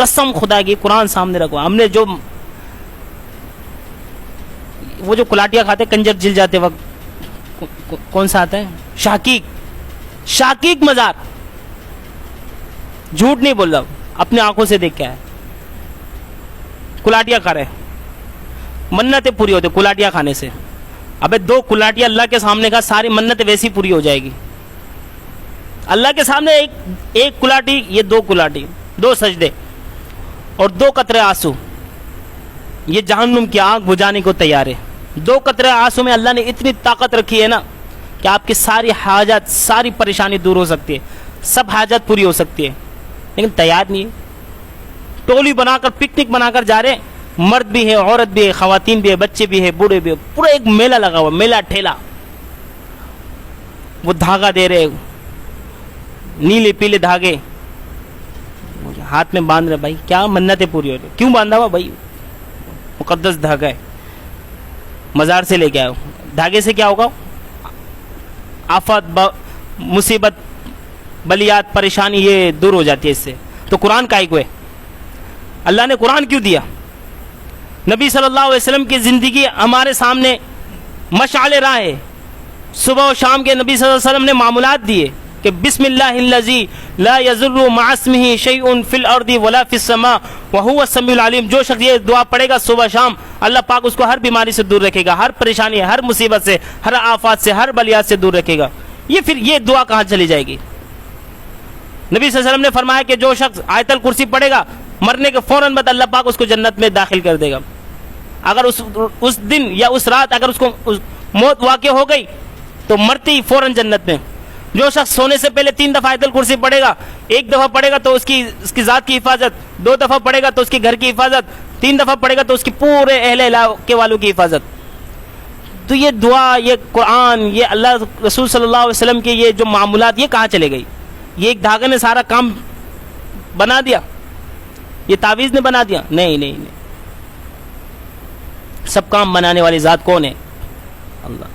कसम खुदा की, कुरान सामने रखो, हमने जो वो जो कुलाटिया खाते कंजर जिल जाते वक्त, कौन सा आता है, शाकीक मजार, झूठ नहीं बोल रहा, अपने आंखों से देख के आया, कुलाटिया खा रहे, मन्नतें पूरी होती कुलाटिया खाने से। अबे 2 कुलाटिया अल्लाह के सामने का, सारी मन्नतें वैसी पूरी हो जाएगी। अल्लाह के सामने एक कुलाटी, ये 2 कुलाटी, 2 सजदे और 2 कतरे आंसू, ये जहन्नुम की आग बुझाने को तैयार है। 2 कतरे आंसू में अल्लाह ने इतनी ताकत रखी है ना कि आपकी सारी हाजत, सारी परेशानी दूर हो सकती है, सब हाजत पूरी हो सकती है, लेकिन तैयार नहीं है। टोली बनाकर, पिकनिक बनाकर जा रहे, मर्द भी है, औरत भी है, खवातीन भी है, बच्चे भी है, बूढ़े भी है, पूरा एक मेला लगा हुआ, मेला ठेला, वो धागा दे रहे, नीले पीले धागे हाथ में बांध रहे। भाई क्या मन्नतें पूरी हो रही, क्यों बांधा हुआ भाई, मुकद्दस धागा है, मजार से लेके आए, धागे से क्या होगा, आफत, मुसीबत, बलियात, परेशानी ये दूर हो जाती है इससे। तो कुरान काहे को है, अल्लाह ने कुरान क्यों दिया? नबी सल्लल्लाहु अलैहि वसल्लम की ज़िंदगी हमारे सामने मशाले राह है। सुबह और शाम के नबी सल्लल्लाहु अलैहि वसल्लम ने मामूलात दिए कि बिस्मिल्लाहिल्लज़ी ला यज़ुर्रु मअ इस्मिही शैउन फिल अर्दि वला फिस समा व हुवा समीउल अलीम। जो शख्स ये दुआ पढ़ेगा सुबह शाम, अल्लाह पाक उसको हर बीमारी से दूर रखेगा, हर परेशानी, हर मुसीबत से, हर आफत से, हर बलियात से दूर रखेगा। ये दुआ कहाँ चली जाएगी? नबी सल्लल्लाहु अलैहि वसल्लम ने फरमाया कि जो शख्स आयतल कुर्सी पढ़ेगा, मरने के फौरन बाद अल्लाह पाक उसको जन्नत में दाखिल कर देगा। अगर उस दिन या उस रात अगर उसको मौत वाक़ई हो गई तो मरते ही फौरन जन्नत में। जो शख्स सोने से पहले 3 दफ़ा आयतल कुर्सी पढ़ेगा, 1 दफ़ा पढ़ेगा तो उसकी ज़ात की हिफाजत, 2 दफ़ा पढ़ेगा तो उसके घर की हिफाजत, 3 दफ़ा पढ़ेगा तो उसकी पूरे अहले इलाके वालों की हिफाजत। तो ये दुआ, ये कुरान, ये अल्लाह रसूल सल्लल्लाहु अलैहि वसल्लम के ये जो मामूलात, ये कहाँ चले गई? ये एक धागे ने सारा काम बना दिया, ये तावीज़ ने बना दिया? नहीं, सब काम बनाने वाली ज़ात कौन है? अल्लाह।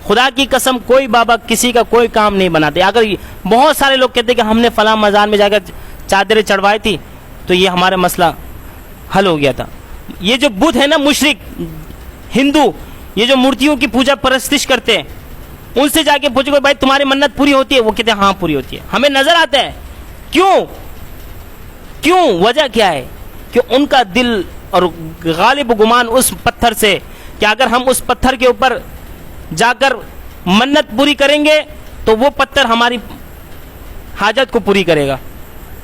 खुदा की कसम, कोई बाबा किसी का कोई काम नहीं बनाते। अगर बहुत सारे लोग कहते कि हमने फलां मज़ार में जाकर चादरें चढ़वाई थी तो ये हमारा मसला हल हो गया था। ये जो बुद्ध है ना, मुशरिक हिंदू, ये जो मूर्तियों की पूजा परस्तिश करते हैं, उनसे जाके पूछो भाई तुम्हारी मन्नत पूरी होती है? वो कहते हैं हाँ पूरी होती है। हमें नजर आता है। क्यों? वजह क्या है? कि उनका दिल और गालिब गुमान उस पत्थर से, कि अगर हम उस पत्थर के ऊपर जाकर मन्नत पूरी करेंगे तो वो पत्थर हमारी हाजत को पूरी करेगा,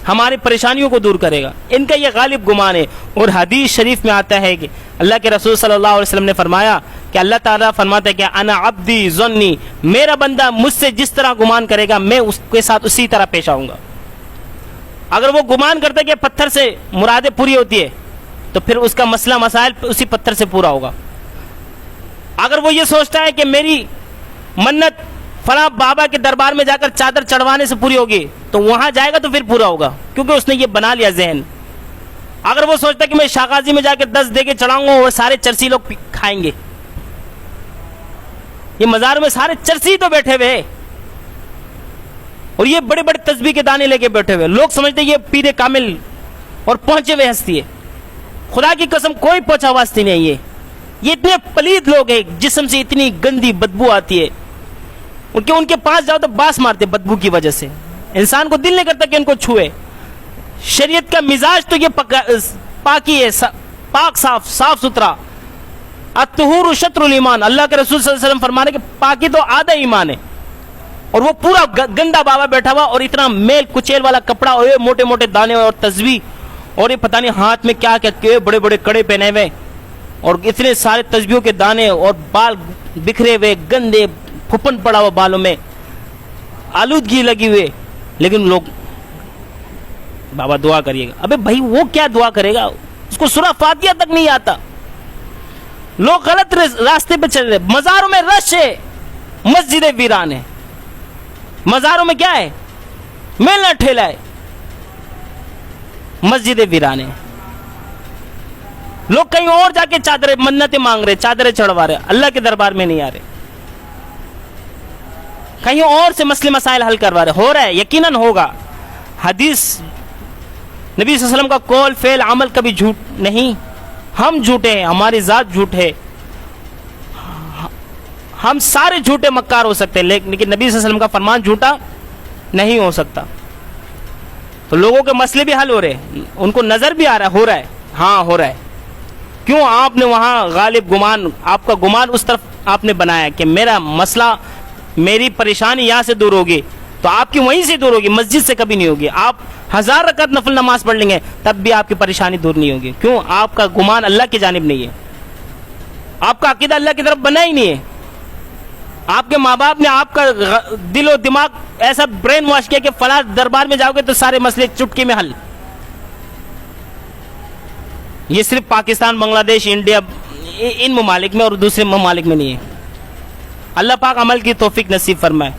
हमारी परेशानियों को दूर करेगा। इनका ये गालिब गुमान है। और हदीस शरीफ में आता है कि अल्लाह के रसूल सल्लल्लाहु अलैहि वसल्लम ने फरमाया कि अल्लाह ताला फरमाता है कि अना अब्दी ज़न्नी, मेरा बंदा मुझसे जिस तरह गुमान करेगा मैं उसके साथ उसी तरह पेश आऊँगा। अगर वो गुमान करता है कि पत्थर से मुरादें पूरी होती है तो फिर उसका मसला मसाइल उसी पत्थर से पूरा होगा। अगर वो ये सोचता है कि मेरी मन्नत फला बाबा के दरबार में जाकर चादर चढ़वाने से पूरी होगी तो वहां जाएगा तो फिर पूरा होगा, क्योंकि उसने ये बना लिया जहन। अगर वो सोचता है कि मैं शाहगाजी में जाकर 10 दे के चढ़ाऊंगा और सारे चरसी लोग खाएंगे, ये मजार में सारे चरसी तो बैठे हुए और ये बड़े बड़े तस्बीह के दाने लेके बैठे हुए, लोग समझते ये पीरे कामिल और पहुंचे हुए हस्ती है। खुदा की कसम कोई पहुंचा वास्ती नहीं है। ये इतने पलीद लोग हैं, जिस्म से इतनी गंदी बदबू आती है, उनके पास जाओ तो बास मारते बदबू की वजह से। इंसान को दिल नहीं करता कि उनको छुए। शरीयत का मिजाज तो ये पाकी है, पाक साफ सुथरा। अत्तहुरु शत्रुल ईमान, अल्लाह के रसूल सल्लल्लाहु अलैहि वसल्लम फरमा रहे कि पाकी तो आधा ईमान है। और वो पूरा गंदा बाबा बैठा हुआ और इतना मेल कुचेल वाला कपड़ा और ये मोटे मोटे दाने और तस्बीह और ये पता नहीं हाथ में क्या क्या बड़े बड़े कड़े पहने हुए और इतने सारे तस्बीहों के दाने और बाल बिखरे हुए, गंदे फुपन पड़ा हुआ बालों में, आलूदगी लगी हुई। लेकिन लोग बाबा दुआ करिएगा। अबे भाई वो क्या दुआ करेगा? उसको सूरह फातिहा तक नहीं आता। लोग गलत रास्ते पे चल रहे। मजारों में रश है, मस्जिदें वीरान है। मजारों में क्या है? मेला ठेला है, मस्जिदें वीरान है। लोग कहीं और जाके चादरें मन्नतें मांग रहे, चादरें चढ़वा रहे, अल्लाह के दरबार में नहीं आ रहे। कहीं और से मसले मसाइल हल करवा रहे। हो रहा है, यकीनन होगा। हदीस نبی صلی اللہ علیہ وسلم کا قول فعل عمل کبھی جھوٹ نہیں. ہم جھوٹے ہیں, ہماری ذات جھوٹ ہے, ہم سارے جھوٹے مکار ہو سکتے ہیں, لیکن نبی صلی اللہ علیہ وسلم کا فرمان جھوٹا نہیں ہو سکتا. تو لوگوں کے مسئلے بھی حل ہو رہے ہیں, ان کو نظر بھی آ رہا ہے, ہو رہا ہے, ہاں ہو رہا ہے. کیوں آپ نے وہاں غالب گمان, آپ کا گمان اس طرف آپ نے بنایا کہ میرا مسئلہ, میری پریشانی یہاں سے دور ہوگی, تو آپ کی وہیں سے دور ہوگی, مسجد سے کبھی نہیں ہوگی. آپ 1000 رکعت نفل نماز پڑھ لیں گے تب بھی آپ کی پریشانی دور نہیں ہوگی. کیوں؟ آپ کا گمان اللہ کی جانب نہیں ہے, آپ کا عقیدہ اللہ کی طرف بنا ہی نہیں ہے. آپ کے ماں باپ نے آپ کا دل و دماغ ایسا برین واش کیا کہ فلاں دربار میں جاؤ گے تو سارے مسئلے چٹکی میں حل. یہ صرف پاکستان, بنگلہ دیش, انڈیا, ان ممالک میں اور دوسرے ممالک میں نہیں ہے. اللہ پاک عمل کی توفیق نصیب فرمائے.